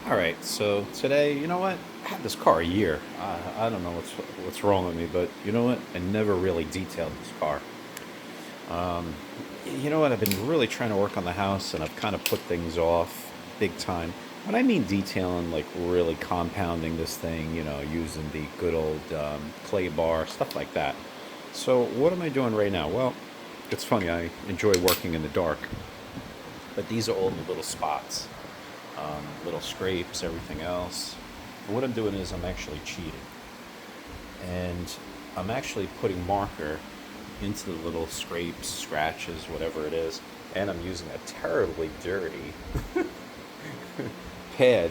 Alright, so today, you know what? I had this car a year. I don't know what's wrong with me, but you know what? I never really detailed this car. Um, you know what? I've been really trying to work on the house, and I've kind of put things off big time. When I mean detailing, like really compounding this thing, using the good old clay bar, stuff like that. So what am I doing right now? Well, it's funny. I enjoy working in the dark, but these are all the little spots, little scrapes, everything else. And what I'm doing is I'm actually cheating. And I'm actually putting marker into the little scrapes, scratches, whatever it is. And I'm using a terribly dirty pad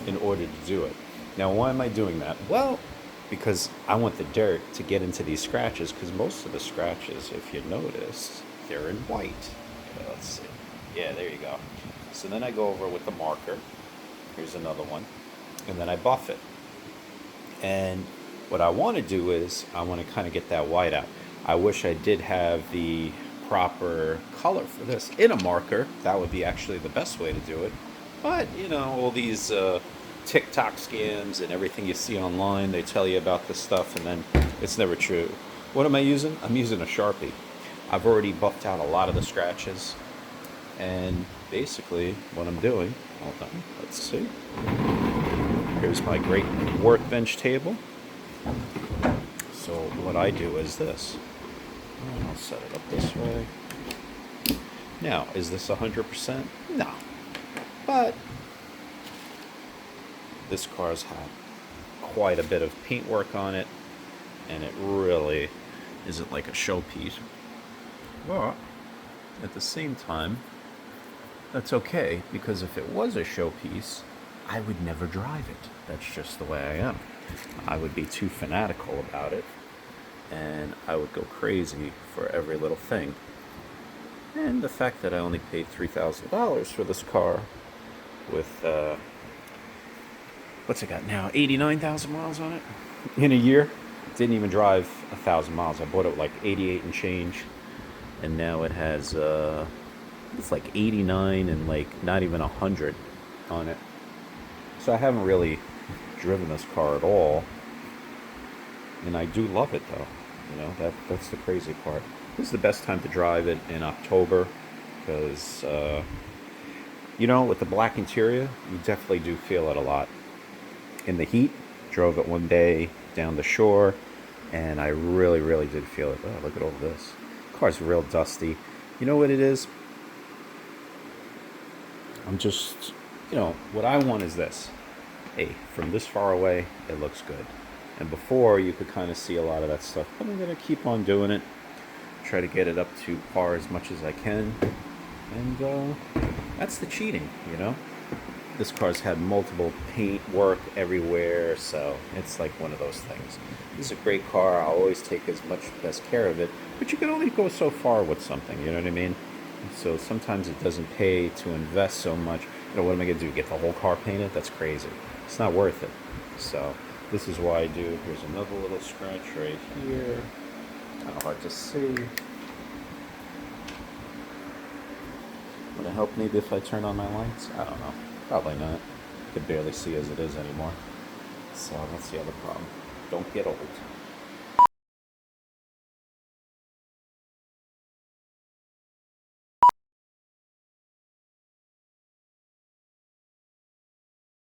in order to do it. Now, why am I doing that? Well, because I want the dirt to get into these scratches, because most of the scratches, if you notice, they're in white. Let's see. Yeah, there you go. So then I go over with the marker. Here's another one. And then I buff it. And what I want to do is I want to kind of get that white out. I wish I did have the proper color for this in a marker. That would be actually the best way to do it. But, all these TikTok scams and everything you see online, they tell you about this stuff and then it's never true. What am I using? I'm using a Sharpie. I've already buffed out a lot of the scratches. And basically what I'm doing, hold on, let's see. Here's my great workbench table. So what I do is this. I'll set it up this way. Now, is this 100%? No. But this car's had quite a bit of paintwork on it, and it really isn't like a showpiece. But at the same time, that's okay, because if it was a showpiece, I would never drive it. That's just the way I am. I would be too fanatical about it, and I would go crazy for every little thing. And the fact that I only paid $3,000 for this car with, what's it got now, 89,000 miles on it? In a year. Didn't even drive 1,000 miles. I bought it with like 88 and change, and now it has, it's like 89 and like not even 100 on it. So I haven't really driven this car at all, and I do love it though. That's the crazy part. This is the best time to drive it, in October, because with the black interior, you definitely do feel it a lot. In the heat, drove it one day down the shore, and I really, really did feel it. Oh, look at all this. Car's real dusty. You know what it is? I'm just, what I want is this. Hey, from this far away, it looks good. And before, you could kind of see a lot of that stuff. But I'm going to keep on doing it. Try to get it up to par as much as I can. And that's the cheating, This car's had multiple paint work everywhere, so it's like one of those things. This is a great car. I'll always take as much best care of it. But you can only go so far with something, you know what I mean? So sometimes it doesn't pay to invest so much. What am I going to do? Get the whole car painted? That's crazy. It's not worth it. So this is why I do. Here's another little scratch right here. Kind of hard to see. Would it help maybe if I turn on my lights? I don't know. Probably not. I could barely see as it is anymore. So that's the other problem. Don't get old.